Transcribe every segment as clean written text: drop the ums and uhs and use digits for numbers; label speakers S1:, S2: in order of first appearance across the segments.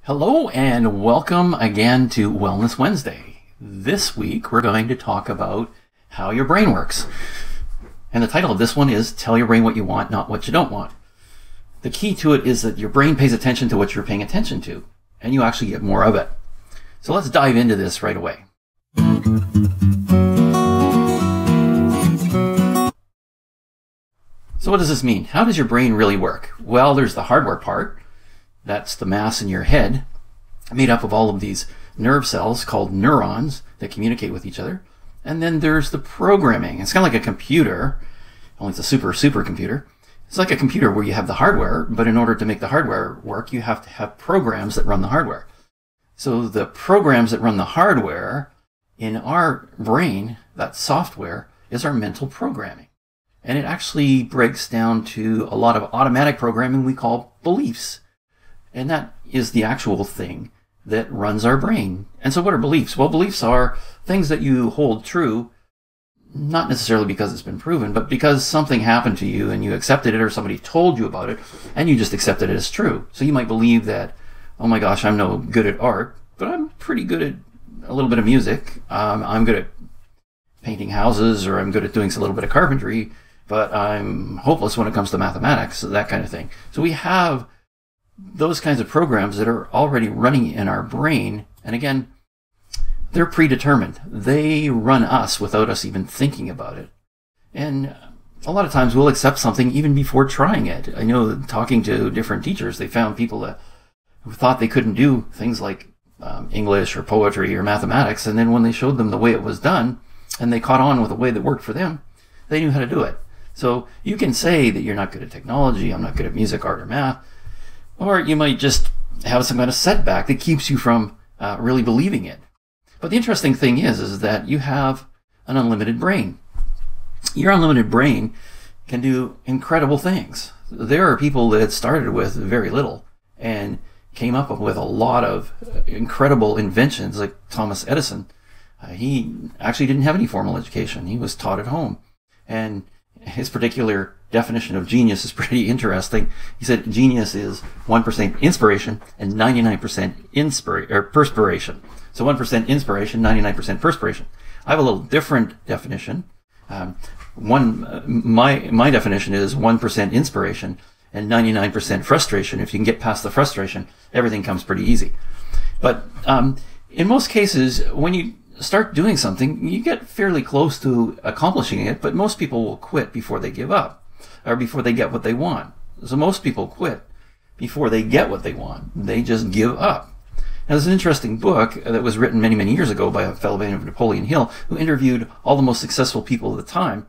S1: Hello and welcome again to Wellness Wednesday. This week we're going to talk about how your brain works. And the title of this one is Tell Your Brain What You Want, Not What You Don't Want. The key to it is that your brain pays attention to what you're paying attention to, and you actually get more of it. So let's dive into this right away. So what does this mean? How does your brain really work? Well, there's the hardware part. That's the mass in your head, made up of all of these nerve cells called neurons that communicate with each other. And then there's the programming. It's kind of like a computer, only it's a supercomputer. It's like a computer where you have the hardware, but in order to make the hardware work, you have to have programs that run the hardware. So the programs that run the hardware in our brain, that software, is our mental programming. And it actually breaks down to a lot of automatic programming we call beliefs. And that is the actual thing that runs our brain. And so what are beliefs? Well, beliefs are things that you hold true, not necessarily because it's been proven, but because something happened to you and you accepted it, or somebody told you about it and you just accepted it as true. So you might believe that, oh my gosh, I'm no good at art, but I'm pretty good at a little bit of music. I'm good at painting houses, or I'm good at doing a little bit of carpentry, but I'm hopeless when it comes to mathematics, that kind of thing. So we have those kinds of programs that are already running in our brain. And again, they're predetermined. They run us without us even thinking about it. And a lot of times we'll accept something even before trying it. I know, talking to different teachers, they found people that who thought they couldn't do things like English or poetry or mathematics. And then when they showed them the way it was done and they caught on with a way that worked for them, they knew how to do it. So you can say that you're not good at technology, I'm not good at music, art, or math, or you might just have some kind of setback that keeps you from really believing it. But the interesting thing is that you have an unlimited brain. Your unlimited brain can do incredible things. There are people that started with very little and came up with a lot of incredible inventions, like Thomas Edison. He actually didn't have any formal education. He was taught at home. And his particular definition of genius is pretty interesting. He said genius is 1% inspiration and 99% perspiration. So 1% inspiration, 99% perspiration. I have a little different definition. My definition is 1% inspiration and 99% frustration. If you can get past the frustration, everything comes pretty easy. But in most cases, when you start doing something, you get fairly close to accomplishing it, but most people will quit before they give up, or before they get what they want. So most people quit before they get what they want. They just give up. Now, there's an interesting book that was written many, many years ago by a fellow by the name of Napoleon Hill, who interviewed all the most successful people of the time.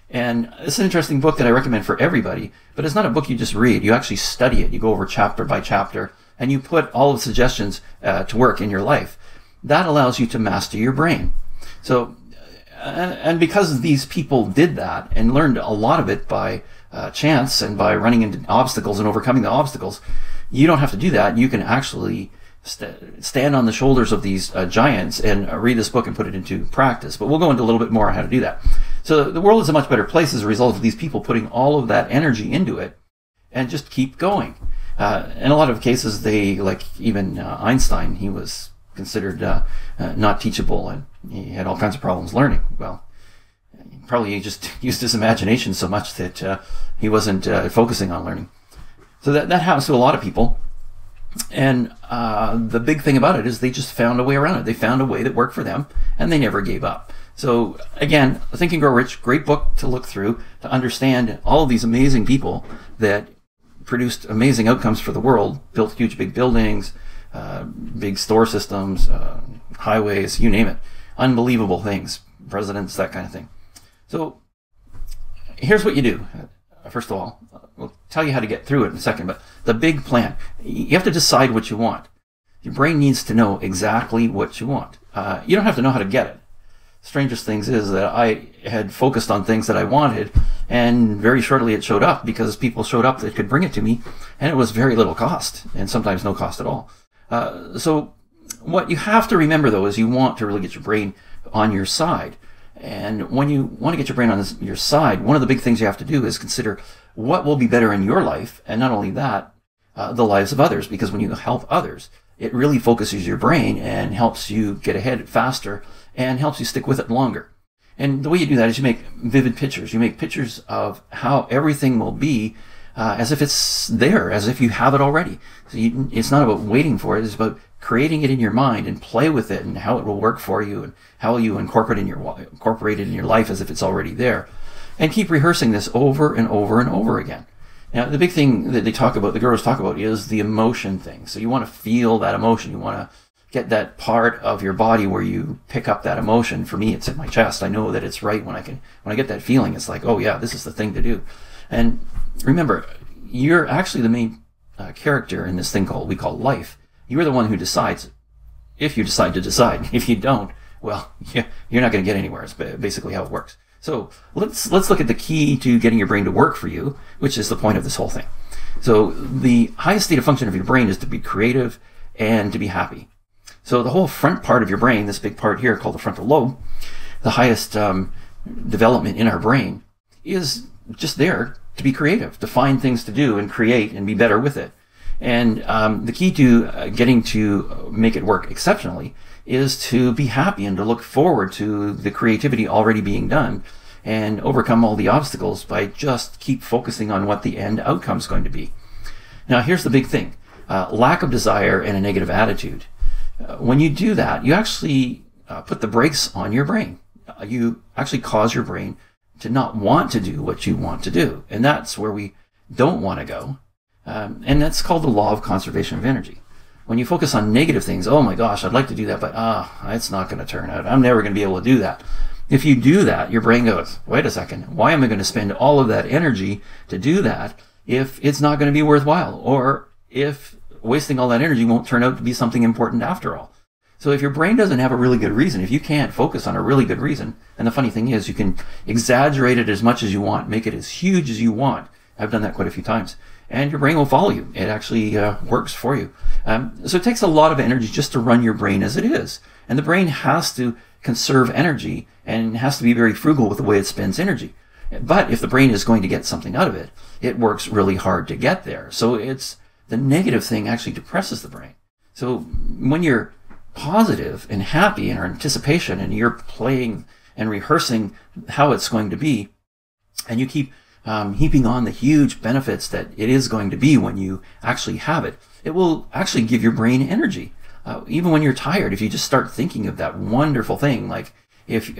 S1: And it's an interesting book that I recommend for everybody, but it's not a book you just read. You actually study it. You go over chapter by chapter, and you put all of the suggestions to work in your life. That allows you to master your brain. So, and because these people did that and learned a lot of it by chance and by running into obstacles and overcoming the obstacles, you don't have to do that. You can actually stand on the shoulders of these giants and read this book and put it into practice. But we'll go into a little bit more on how to do that. So the world is a much better place as a result of these people putting all of that energy into it and just keep going. In a lot of cases, they, like even Einstein, he was considered not teachable, and he had all kinds of problems learning. Well, probably he just used his imagination so much that he wasn't focusing on learning. So that happens to a lot of people. And the big thing about it is they just found a way around it. They found a way that worked for them, and they never gave up. So again, Think and Grow Rich, great book to look through to understand all of these amazing people that produced amazing outcomes for the world, built huge big buildings, big store systems, highways, you name it. Unbelievable things, presidents, that kind of thing. So here's what you do. First of all, we'll tell you how to get through it in a second, but the big plan, you have to decide what you want. Your brain needs to know exactly what you want. You don't have to know how to get it. Strangest things is that I had focused on things that I wanted, and very shortly it showed up because people showed up that could bring it to me, and it was very little cost, and sometimes no cost at all. So what you have to remember, though, is you want to really get your brain on your side. And when you want to get your brain on your side, one of the big things you have to do is consider what will be better in your life, and not only that, the lives of others. Because when you help others, it really focuses your brain and helps you get ahead faster and helps you stick with it longer. And the way you do that is you make vivid pictures. You make pictures of how everything will be as if it's there, as if you have it already. So it's not about waiting for it. It's about creating it in your mind and play with it and how it will work for you and how you incorporate it in your life as if it's already there. And keep rehearsing this over and over and over again. Now, the big thing that the gurus talk about is the emotion thing. So you want to feel that emotion. You want to get that part of your body where you pick up that emotion. For me, it's in my chest. I know that it's right when I get that feeling. It's like, oh yeah, this is the thing to do. And remember, you're actually the main character in this thing we call life. You're the one who decides if you decide to decide. If you don't, well, you're not going to get anywhere. It's basically how it works. So let's look at the key to getting your brain to work for you, which is the point of this whole thing. So the highest state of function of your brain is to be creative and to be happy. So the whole front part of your brain, this big part here called the frontal lobe, the highest development in our brain, is just there to be creative, to find things to do and create and be better with it. And the key to getting to make it work exceptionally is to be happy and to look forward to the creativity already being done and overcome all the obstacles by just keep focusing on what the end outcome is going to be. Now, here's the big thing. Lack of desire and a negative attitude. When you do that, you actually put the brakes on your brain. You actually cause your brain to not want to do what you want to do. And that's where we don't want to go. And that's called the law of conservation of energy. When you focus on negative things, oh my gosh, I'd like to do that, but it's not going to turn out. I'm never going to be able to do that. If you do that, your brain goes, wait a second, why am I going to spend all of that energy to do that if it's not going to be worthwhile? Or if wasting all that energy won't turn out to be something important after all. So if your brain doesn't have a really good reason, if you can't focus on a really good reason, and the funny thing is you can exaggerate it as much as you want, make it as huge as you want. I've done that quite a few times. And your brain will follow you. It actually works for you. So it takes a lot of energy just to run your brain as it is. And the brain has to conserve energy and has to be very frugal with the way it spends energy. But if the brain is going to get something out of it, it works really hard to get there. So it's the negative thing actually depresses the brain. So when you're positive and happy in our anticipation and you're playing and rehearsing how it's going to be, and you keep heaping on the huge benefits that it is going to be when you actually have it, it will actually give your brain energy. Even when you're tired, if you just start thinking of that wonderful thing, like if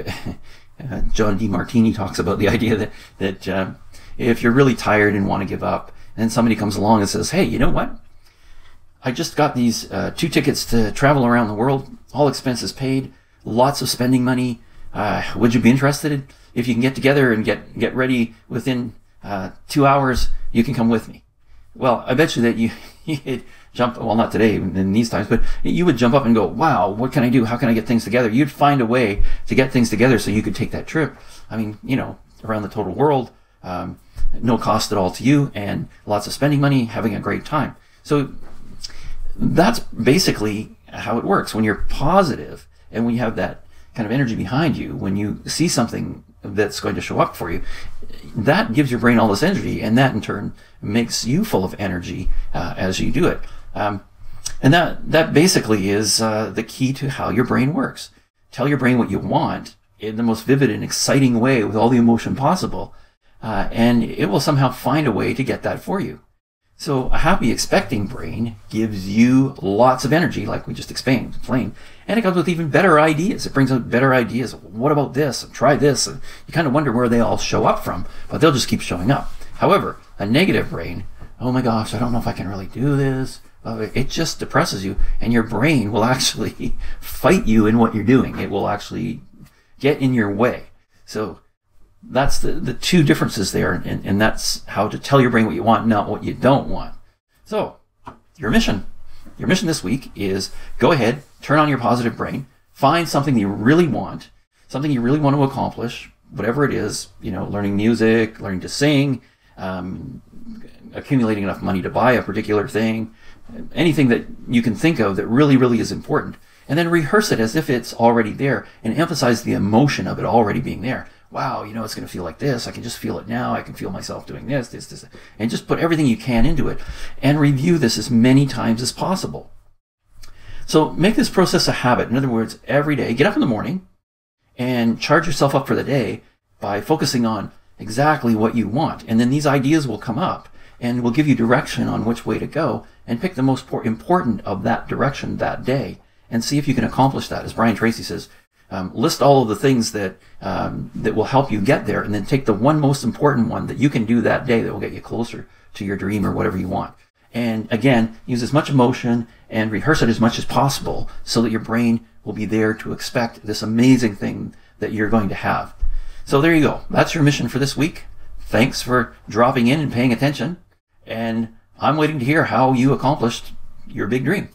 S1: John DeMartini talks about the idea that if you're really tired and want to give up, and somebody comes along and says, hey, you know what? I just got these 2 tickets to travel around the world, all expenses paid, lots of spending money. Would you be interested? If you can get together and get ready within 2 hours, you can come with me. Well, I bet you that you'd jump, well, not today in these times, but you would jump up and go, wow, what can I do? How can I get things together? You'd find a way to get things together so you could take that trip. I mean, around the total world, no cost at all to you, and lots of spending money, having a great time. So that's basically how it works. When you're positive and when you have that kind of energy behind you, when you see something that's going to show up for you, that gives your brain all this energy, and that in turn makes you full of energy as you do it. And that basically is the key to how your brain works. Tell your brain what you want in the most vivid and exciting way with all the emotion possible, and it will somehow find a way to get that for you. So a happy expecting brain gives you lots of energy, like we just explained, and it comes with even better ideas. It brings out better ideas. What about this? And try this. And you kind of wonder where they all show up from, but they'll just keep showing up. However, a negative brain, oh my gosh, I don't know if I can really do this. It just depresses you, and your brain will actually fight you in what you're doing. It will actually get in your way. So that's the 2 differences there, and that's how to tell your brain what you want, not what you don't want. So your mission this week is go ahead, turn on your positive brain, find something that you really want, something you really want to accomplish, whatever it is, learning music, learning to sing, accumulating enough money to buy a particular thing, anything that you can think of that really, really is important, and then rehearse it as if it's already there and emphasize the emotion of it already being there. Wow, it's going to feel like this. I can just feel it now. I can feel myself doing this, and just put everything you can into it and review this as many times as possible. So make this process a habit. In other words, every day, get up in the morning and charge yourself up for the day by focusing on exactly what you want. And then these ideas will come up and will give you direction on which way to go, and pick the most important of that direction that day and see if you can accomplish that. As Brian Tracy says, list all of the things that that will help you get there, and then take the one most important one that you can do that day that will get you closer to your dream or whatever you want. And again, use as much emotion and rehearse it as much as possible so that your brain will be there to expect this amazing thing that you're going to have. So there you go. That's your mission for this week. Thanks for dropping in and paying attention. And I'm waiting to hear how you accomplished your big dream.